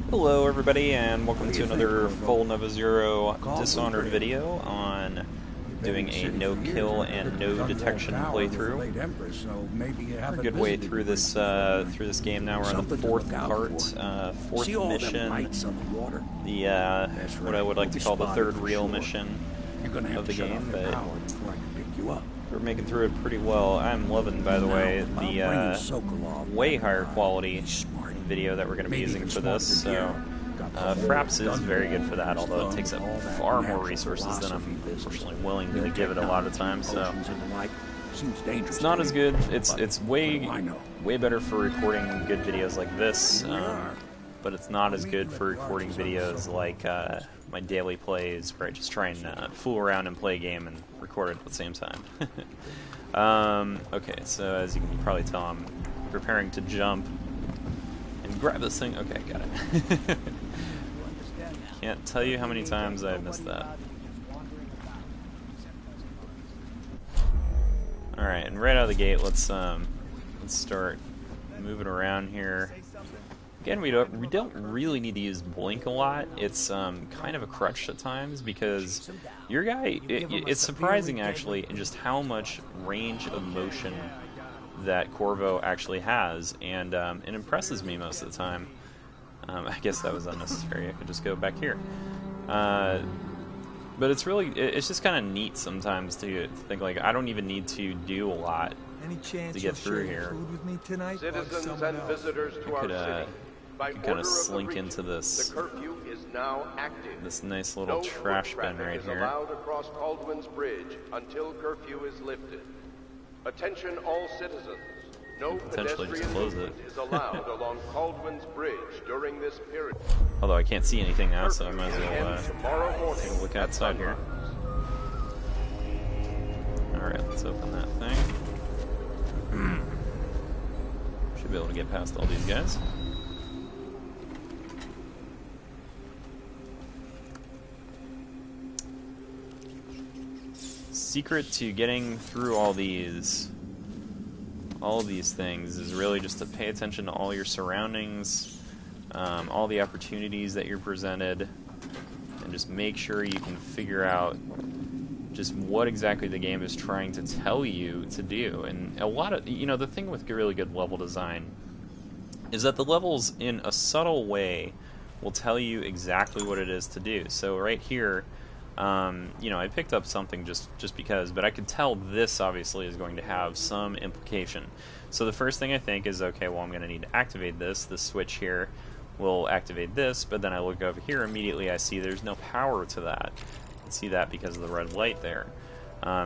Hello everybody and welcome to another full Nova Zero Dishonored video on doing a no-kill and no-detection playthrough. We're a good way through this game now. We're on the fourth part, fourth mission, the what I would like to call the third real mission of the game, but we're making through it pretty well. I'm loving, by the way, the way higher quality video that we're going to be using for this, so Fraps is very good for that, although it takes up far more resources than I'm unfortunately willing to give it a lot of times, so it's not as good. It's way better for recording good videos like this, but it's not as good for recording videos like my daily plays, where I just try and fool around and play a game and record it at the same time. Okay, so as you can probably tell, I'm preparing to jump and grab this thing. Okay, got it. Can't tell you how many times I've missed that. Alright, and right out of the gate, let's start moving around here. Again, we don't really need to use blink a lot. It's kind of a crutch at times, because your guy, it's surprising actually in just how much range of motion that Corvo actually has, and it impresses me most of the time. I guess that was unnecessary. I could just go back here. But it's just kind of neat sometimes to think, like, I don't even need to do a lot to get through here. Citizens and visitors to our city, by kind of slink into this nice little trash bin right here. Allowed across Caldwell's Bridge until curfew is lifted. Attention all citizens. No Potentially just close it. is allowed along Caldwell's Bridge during this period. Although I can't see anything now, so I might as well take a look outside here. Alright, let's open that thing. Should be able to get past all these guys. Secret to getting through all these things is really just to pay attention to all your surroundings, all the opportunities that you're presented, and just make sure you can figure out just what exactly the game is trying to tell you to do. And a lot of, the thing with really good level design is that the levels, in a subtle way, will tell you exactly what it is to do. So right here, I picked up something just because, but I could tell this obviously is going to have some implication. So the first thing I think is, okay, well, I'm going to need to activate this. This switch here will activate this, but then I look over here, immediately I see there's no power to that. I can see that because of the red light there.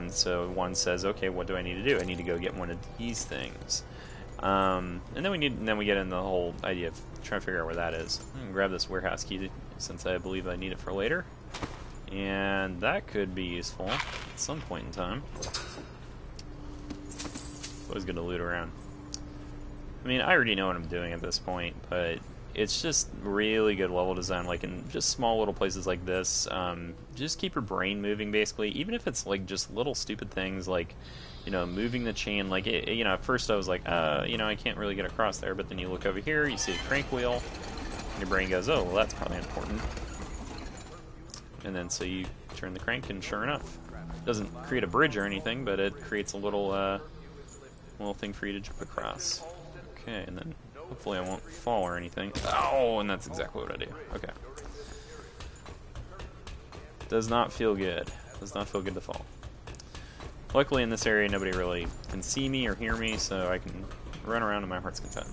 So one says, okay, what do I need to do? I need to go get one of these things. And then we get in the whole idea of trying to figure out where that is. I'm gonna grab this warehouse key since I believe I need it for later. And that could be useful at some point in time. Always good to loot around. I mean, I already know what I'm doing at this point, but it's just really good level design, like in just small little places like this. Just keep your brain moving, basically, even if it's like just little stupid things like, moving the chain. Like, at first I was like, I can't really get across there, but then you look over here, you see a crank wheel, and your brain goes, oh, well, that's probably important. And then so you turn the crank, and sure enough, it doesn't create a bridge or anything, but it creates a little thing for you to jump across. Okay, and then hopefully I won't fall or anything. Oh, and that's exactly what I do. Okay. Does not feel good. Does not feel good to fall. Luckily in this area nobody really can see me or hear me, so I can run around to my heart's content.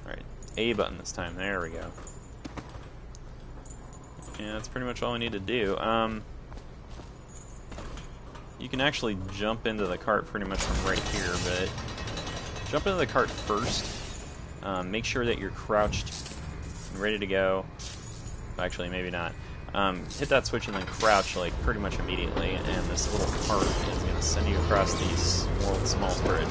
Alright, A button this time. There we go. Yeah, that's pretty much all I need to do. You can actually jump into the cart pretty much from right here, but jump into the cart first. Make sure that you're crouched and ready to go. Actually, maybe not. Hit that switch and then crouch like pretty much immediately, and this little cart is going to send you across the world's smallest bridge.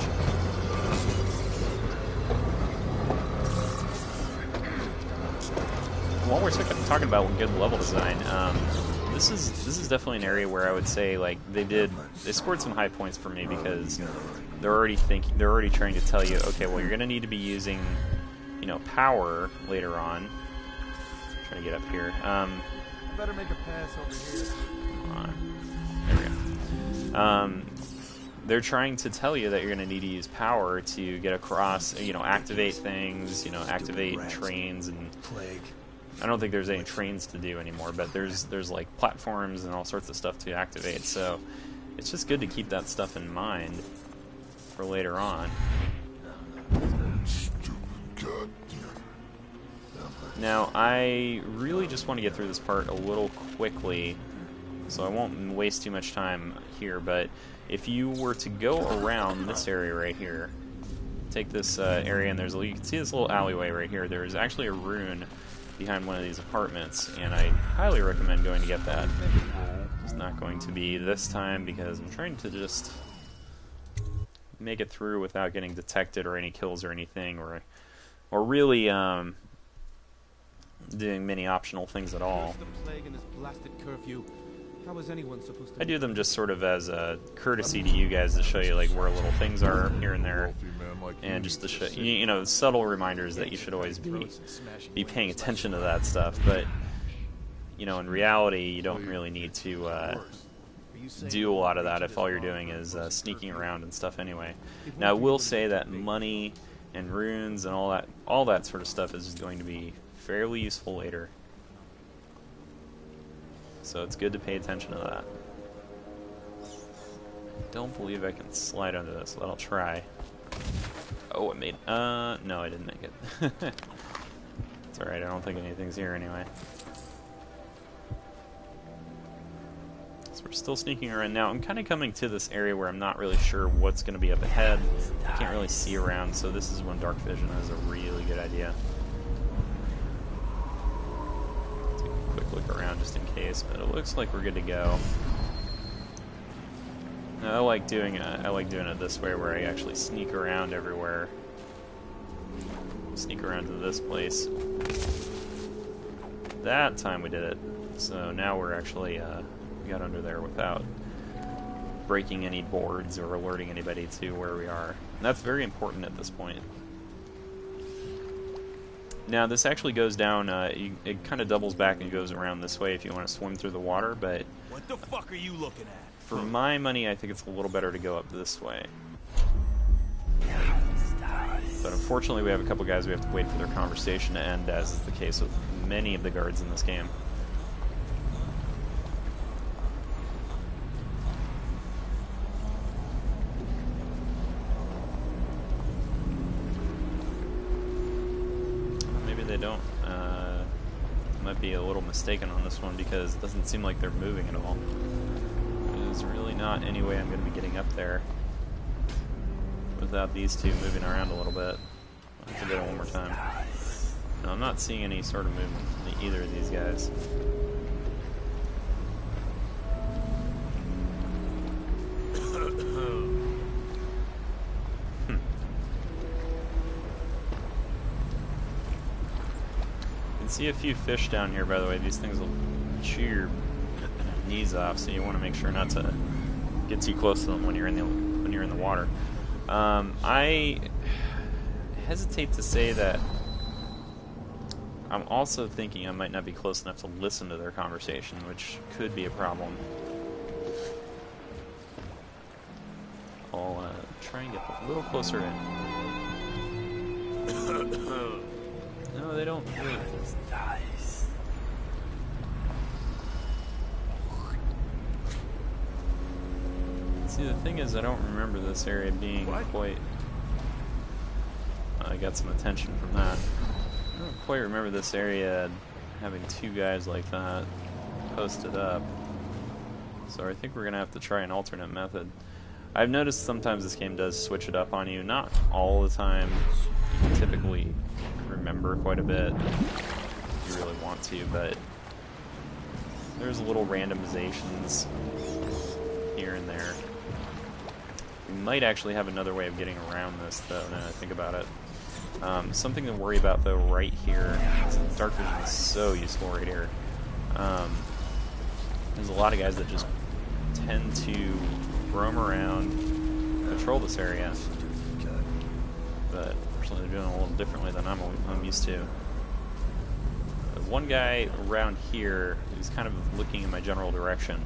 While we're talking about good level design, this is definitely an area where I would say, like, they scored some high points for me, because they're already trying to tell you, okay, well, you're going to need to be using, you know, power later on. Trying to get up here. Better make a pass over here. Come on. There we go. They're trying to tell you that you're going to need to use power to get across, you know, activate things, you know, activate trains and Plague. I don't think there's any trains to do anymore, but there's like platforms and all sorts of stuff to activate. So it's just good to keep that stuff in mind for later on. Now, I really just want to get through this part a little quickly, so I won't waste too much time here, but if you were to go around this area right here, take this area, and you can see this little alleyway right here. There is actually a rune behind one of these apartments, and I highly recommend going to get that. It's not going to be this time because I'm trying to just make it through without getting detected or any kills or anything, or really doing many optional things at all. I do them just sort of as a courtesy to you guys to show you like where little things are here and there, and just to show you know, subtle reminders that you should always be paying attention to that stuff. But you know, in reality, you don't really need to do a lot of that if all you're doing is sneaking around and stuff anyway. Now, I will say that money and runes and all that sort of stuff is going to be fairly useful later. So it's good to pay attention to that. I don't believe I can slide under this, but I'll try. Oh, it made... no, I didn't make it. It's alright, I don't think anything's here anyway. So we're still sneaking around. Now, I'm kind of coming to this area where I'm not really sure what's going to be up ahead. I can't really see around, so this is when dark vision is a really good idea. Look around just in case, but it looks like we're good to go. Now, I like doing it this way, where I actually sneak around everywhere. Sneak around to this place. That time we did it, so now we're actually we got under there without breaking any boards or alerting anybody to where we are. And that's very important at this point. Now, this actually goes down, it kind of doubles back and goes around this way if you want to swim through the water, but... What the fuck are you looking at? For my money, I think it's a little better to go up this way. But unfortunately, we have a couple guys we have to wait for their conversation to end, as is the case with many of the guards in this game. Don't. Might be a little mistaken on this one because it doesn't seem like they're moving at all. There's really not any way I'm going to be getting up there without these two moving around a little bit. I'll have to do it one more time. No, I'm not seeing any sort of movement from either of these guys. See a few fish down here, by the way. These things will chew your knees off, so you want to make sure not to get too close to them when you're in the water. I hesitate to say that I'm also thinking I might not be close enough to listen to their conversation, which could be a problem. I'll try and get a little closer in. No, they don't really. See, the thing is, I don't remember this area being quite... I got some attention from that. I don't quite remember this area having two guys like that posted up. So I think we're going to have to try an alternate method. I've noticed sometimes this game does switch it up on you. Not all the time. You can typically remember quite a bit if you really want to, but there's little randomizations here and there. We might actually have another way of getting around this, though, now that I think about it. Something to worry about, though, right here. Dark vision is so useful right here. There's a lot of guys that just tend to roam around patrol this area. But unfortunately they're doing it a little differently than I'm used to. One guy around here who's kind of looking in my general direction.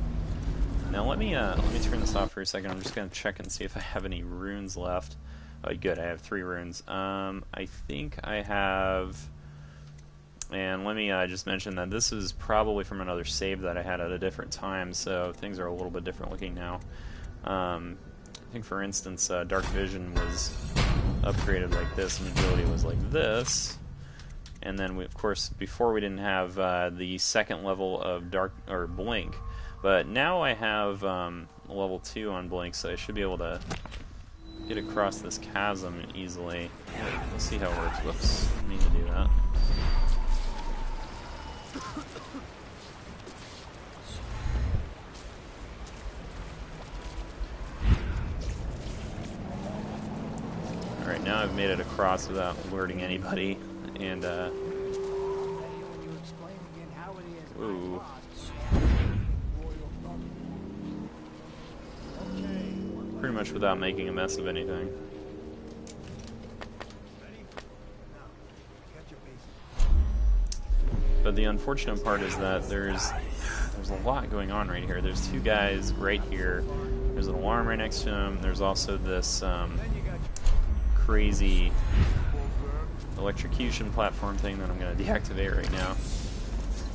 Now let me turn this off for a second. I'm just gonna check and see if I have any runes left. Oh, good, I have 3 runes. I think I have. And let me just mention that this is probably from another save that I had at a different time, so things are a little bit different looking now. I think, for instance, Dark Vision was upgraded like this, and Agility was like this. And then, of course, before we didn't have the second level of Blink, but now I have level 2 on Blink, so I should be able to get across this chasm easily. Let's see how it works. Whoops, I need to do that. Alright, now I've made it across without alerting anybody, and ooh. Pretty much without making a mess of anything. But the unfortunate part is that there's a lot going on right here. There's 2 guys right here. There's an alarm right next to him. There's also this crazy electrocution platform thing that I'm going to deactivate right now,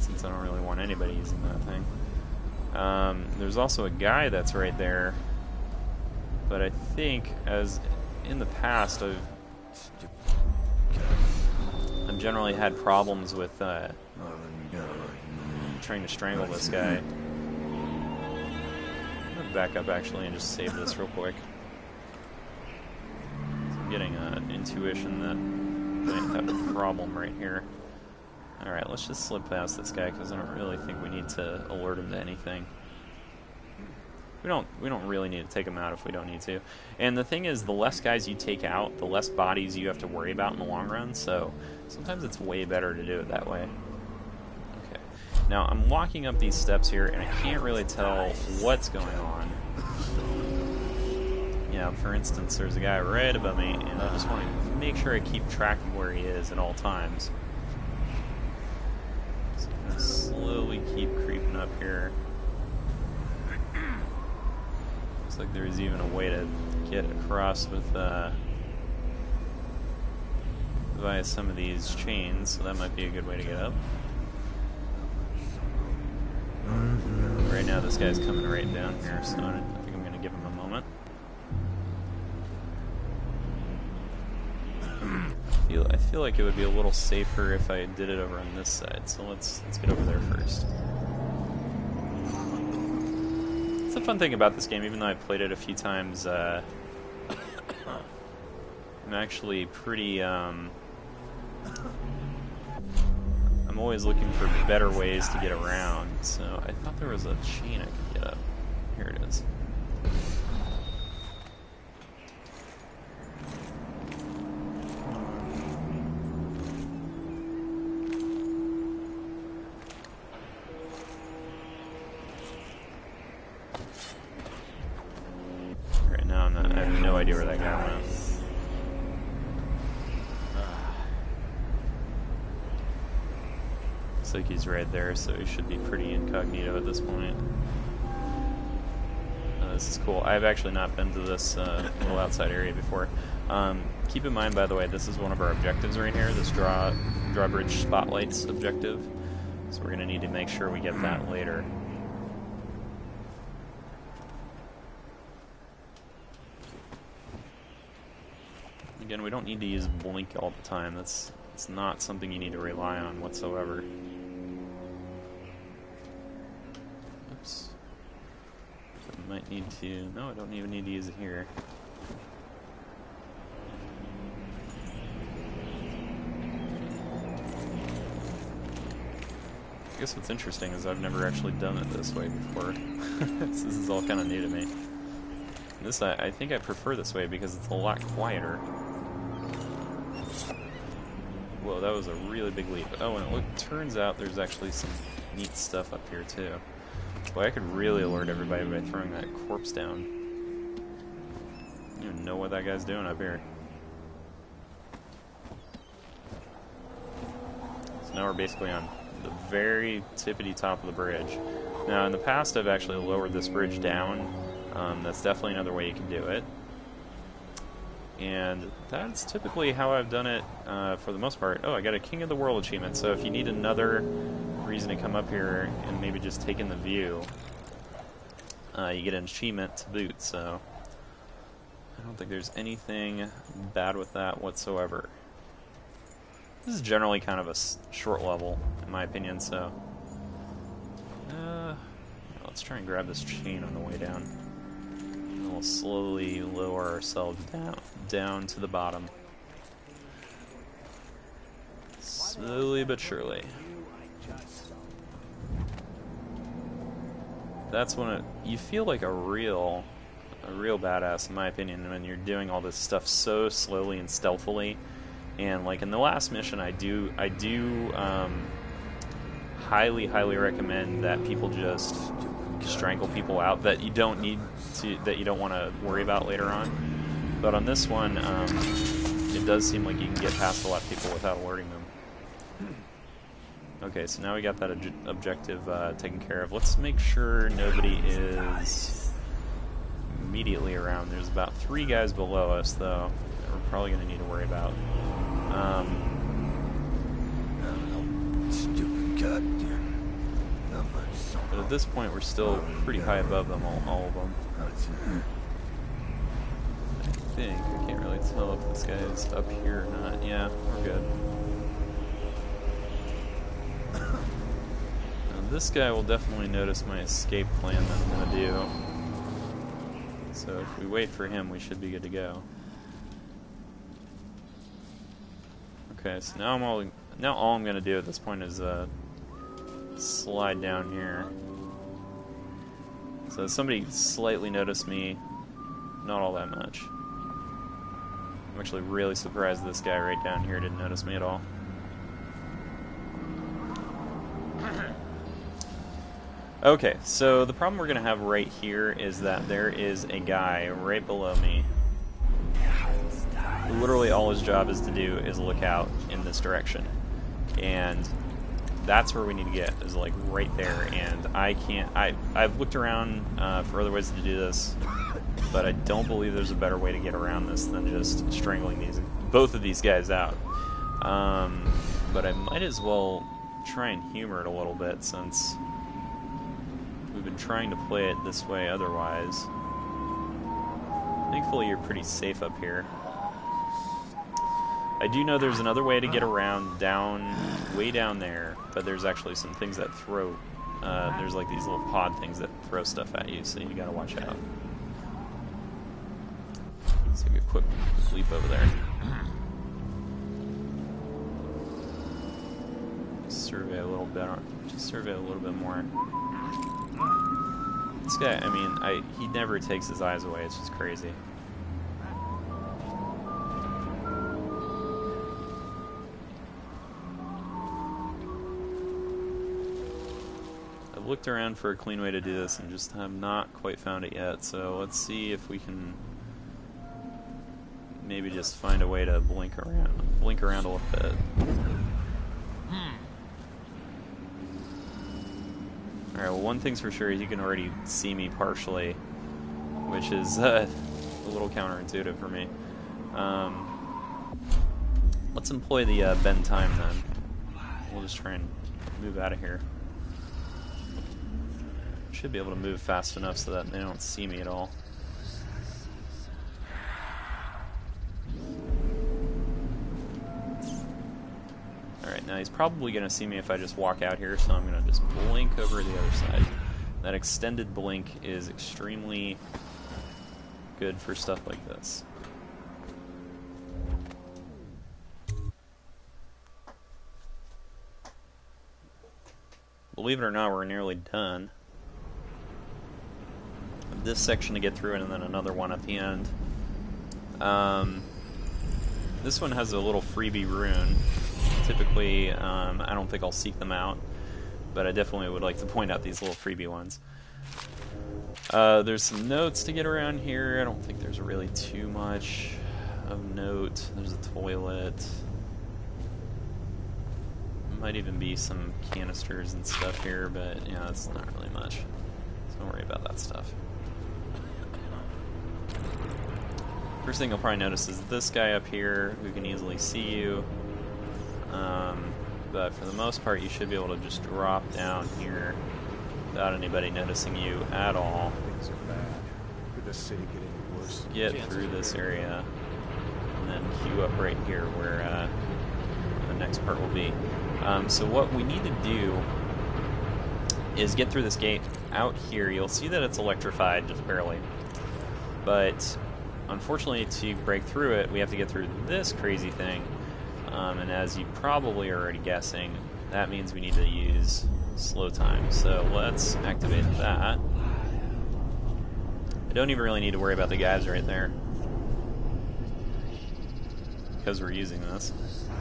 since I don't really want anybody using that thing. There's also a guy that's right there, but I think, as in the past, I've generally had problems with trying to strangle this guy. I'm going to back up actually and just save this real quick. I'm getting an intuition that I might have a problem right here. Alright, let's just slip past this guy because I don't really think we need to alert him to anything. We don't really need to take him out if we don't need to. And the thing is, the less guys you take out, the less bodies you have to worry about in the long run, so sometimes it's way better to do it that way. Okay. Now, I'm walking up these steps here, and I can't really tell what's going on. Yeah, for instance, there's a guy right above me, and I just want to make sure I keep track of where he is at all times. So I'm going to slowly keep creeping up here. Looks like there's even a way to get across with via some of these chains, so that might be a good way to get up. Right now this guy's coming right down here, so I think I'm going to give him a moment. I feel like it would be a little safer if I did it over on this side, so let's get over there first. The fun thing about this game, even though I've played it a few times, I'm actually pretty, I'm always looking for better ways to get around, so I thought there was a chain I could get up. Here it is. I have no idea where that guy went. Looks like he's right there, so he should be pretty incognito at this point. This is cool. I've actually not been to this little outside area before. Keep in mind, by the way, this is one of our objectives right here, this drawbridge spotlights objective. So we're going to need to make sure we get that later. Again, we don't need to use blink all the time. It's not something you need to rely on whatsoever. Oops. I might need to... No, I don't even need to use it here. I guess what's interesting is I've never actually done it this way before. This is all kind of new to me. This, I think I prefer this way because it's a lot quieter. Whoa, that was a really big leap. Oh, and it turns out there's actually some neat stuff up here, too. Boy, I could really alert everybody by throwing that corpse down. don't even know what that guy's doing up here. So now we're basically on the very tippity top of the bridge. Now in the past I've actually lowered this bridge down. That's definitely another way you can do it. And that's typically how I've done it for the most part. Oh, I got a King of the World achievement, so if you need another reason to come up here and maybe just take in the view, you get an achievement to boot, so I don't think there's anything bad with that whatsoever. This is generally kind of a short level, in my opinion, so let's try and grab this chain on the way down. And we'll slowly lower ourselves down to the bottom. Slowly but surely. That's when you feel like a real badass, in my opinion, when you're doing all this stuff so slowly and stealthily. And like in the last mission, I do highly recommend that people just strangle people out that you don't want to worry about later on. But on this one, it does seem like you can get past a lot of people without alerting them. Okay, so now we got that objective taken care of. Let's make sure nobody is immediately around. There's about 3 guys below us, though, that we're probably going to need to worry about. Stupid goddamn. But at this point, we're still pretty high above them, all of them. I can't really tell if this guy is up here or not. Yeah, we're good. Now, this guy will definitely notice my escape plan that I'm going to do. So if we wait for him, we should be good to go. Okay, so now all I'm going to do at this point is slide down here. So somebody slightly noticed me, not all that much. I'm actually really surprised this guy right down here didn't notice me at all. Okay, so the problem we're going to have right here is that there is a guy right below me. Literally all his job is to do is look out in this direction. And that's where we need to get, is like right there. And I've looked around for other ways to do this, but I don't believe there's a better way to get around this than just strangling both of these guys out. But I might as well try and humor it a little bit, since we've been trying to play it this way otherwise. Thankfully you're pretty safe up here. I do know there's another way to get around way down there, but there's actually some things that throw, there's like these little pod things that throw stuff at you, so you gotta watch out. Let's take a quick leap over there. Survey a little bit, just survey a little bit more. This guy, I mean, he never takes his eyes away, it's just crazy. Looked around for a clean way to do this and just have not quite found it yet, so let's see if we can maybe just find a way to blink around a little bit. Alright, well, one thing's for sure, you can already see me partially, which is a little counterintuitive for me. Let's employ the bend time then. We'll just try and move out of here. Should be able to move fast enough so that they don't see me at all. Alright, now he's probably going to see me if I just walk out here, so I'm going to just blink over the other side. That extended blink is extremely good for stuff like this. Believe it or not, we're nearly done. This section to get through and then another one at the end. This one has a little freebie rune. Typically, I don't think I'll seek them out, but I definitely would like to point out these little freebie ones. There's some notes to get around here. I don't think there's really too much of note. There's a toilet. Might even be some canisters and stuff here, but yeah, it's not really much. So don't worry about that stuff. First thing you'll probably notice is this guy up here who can easily see you. But for the most part, you should be able to just drop down here without anybody noticing you at all. Things are bad. Could the city get any worse? Get through this area, and then queue up right here where the next part will be. So what we need to do is get through this gate out here. You'll see that it's electrified, just barely. But unfortunately, to break through it, we have to get through this crazy thing. And as you probably are already guessing, that means we need to use slow time. So let's activate that. I don't even really need to worry about the guys right there, because we're using this.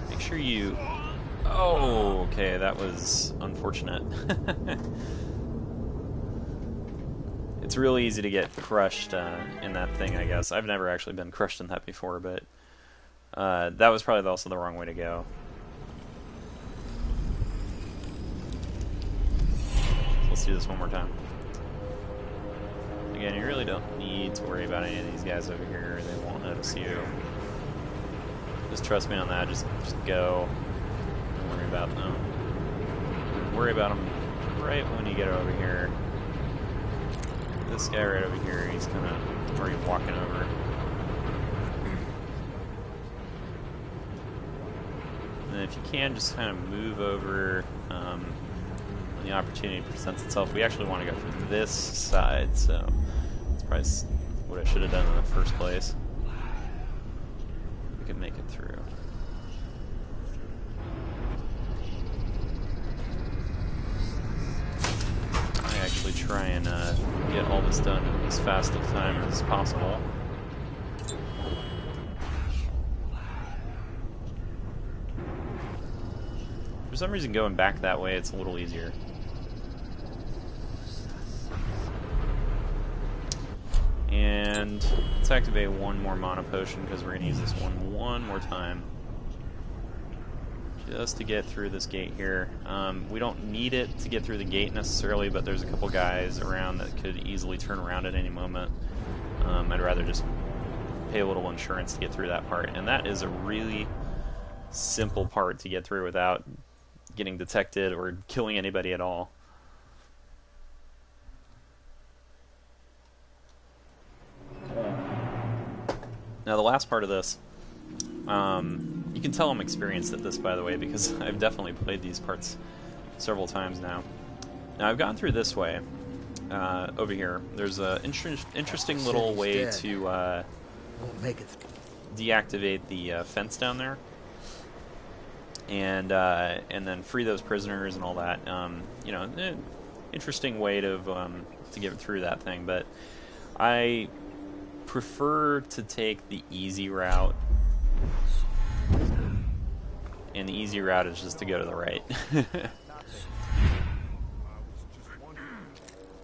Make sure you... Oh, okay, that was unfortunate. It's really easy to get crushed in that thing, I guess. I've never actually been crushed in that before, but that was probably also the wrong way to go. So let's do this one more time. Again, you really don't need to worry about any of these guys over here. They won't notice you. Just trust me on that. Just go. Don't worry about them. Worry about them right when you get over here. This guy right over here, he's kind of already walking over. And if you can, just kind of move over when the opportunity presents itself. We actually want to go through this side, so that's probably what I should have done in the first place. We can make it through. I actually try and get all this done in as fast of time as possible. For some reason, going back that way, it's a little easier. And let's activate one more mana potion, because we're going to use this one more time. Just to get through this gate here. We don't need it to get through the gate necessarily, but there's a couple guys around that could easily turn around at any moment. I'd rather just pay a little insurance to get through that part. And that is a really simple part to get through without getting detected or killing anybody at all. Now the last part of this, you can tell I'm experienced at this, by the way, because I've definitely played these parts several times now. Now I've gone through this way, over here. There's an interesting little way to deactivate the fence down there, and then free those prisoners and all that. You know, interesting way to get through that thing, but I prefer to take the easy route, and the easy route is just to go to the right.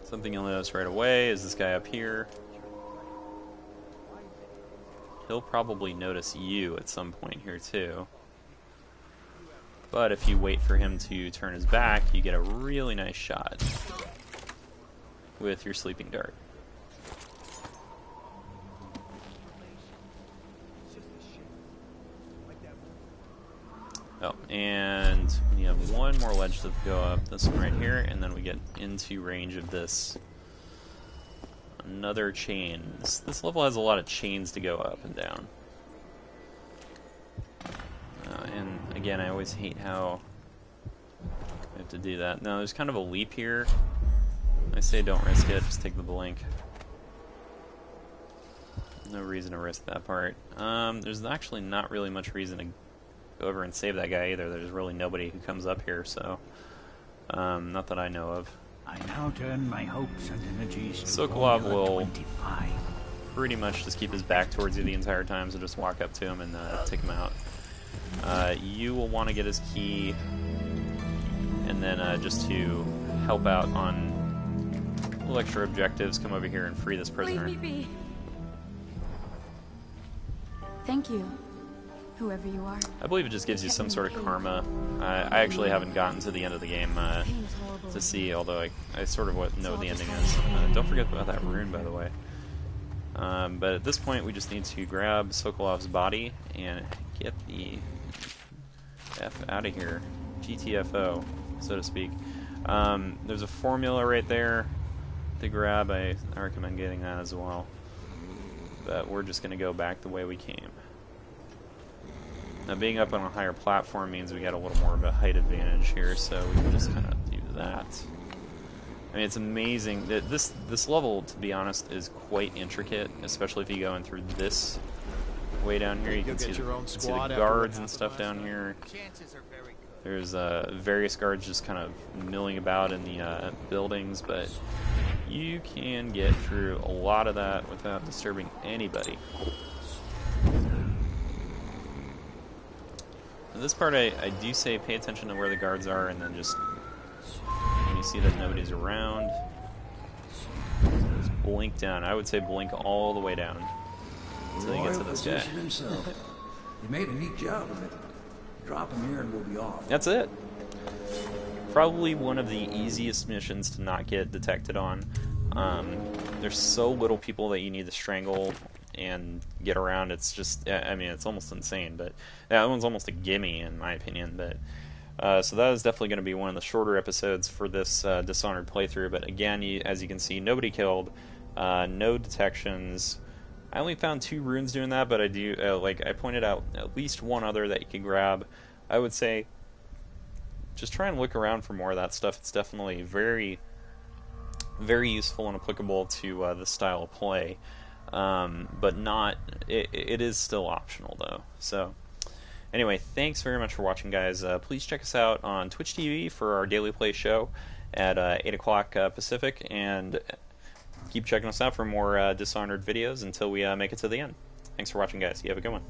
Something you'll notice right away is this guy up here. He'll probably notice you at some point here too. But if you wait for him to turn his back, you get a really nice shot with your sleeping dart. Oh, and we have one more ledge to go up, this one right here, and then we get into range of this. Another chains. This level has a lot of chains to go up and down. And again, I always hate how I have to do that. Now, there's kind of a leap here. I say don't risk it, just take the blink. No reason to risk that part. There's actually not really much reason to go over and save that guy either. There's really nobody who comes up here, so not that I know of. I now turn my hopes and energies to Sokolov will 25. pretty much just keep his back towards you the entire time, so just walk up to him and take him out. You will want to get his key, and then just to help out on couple extra objectives. Come over here and free this prisoner. Leave me be. Thank you, whoever you are. I believe it just gives you some sort of karma. I actually haven't gotten to the end of the game to see, although I sort of know what the ending is. Don't forget about that rune, by the way. But at this point, we just need to grab Sokolov's body and get the F out of here. GTFO, so to speak. There's a formula right there to grab. I recommend getting that as well. But we're just going to go back the way we came. Now, being up on a higher platform means we got a little more of a height advantage here, so we can just kind of do that. I mean, it's amazing that this level, to be honest, is quite intricate, especially if you go in through this way down here. You can see the guards and stuff down here. There's various guards just kind of milling about in the buildings, but you can get through a lot of that without disturbing anybody. In this part, I do say pay attention to where the guards are, and then just when you see that nobody's around, just blink down. I would say blink all the way down until you get to this guy. Himself. You made a neat job of it. Drop him here and we'll be off. That's it. Probably one of the easiest missions to not get detected on. There's so little people that you need to strangle and get around. It's just, I mean, it's almost insane. But that one's almost a gimme in my opinion. But so that is definitely going to be one of the shorter episodes for this Dishonored playthrough. But again, as you can see, nobody killed, no detections. I only found 2 runes doing that, but I do like I pointed out at least one other that you can grab. I would say just try and look around for more of that stuff. It's definitely very, very useful and applicable to this style of play, but not. It is still optional though. So anyway, thanks very much for watching, guys. Please check us out on Twitch TV for our daily play show at 8 o'clock Pacific, and keep checking us out for more Dishonored videos until we make it to the end. Thanks for watching, guys. You have a good one.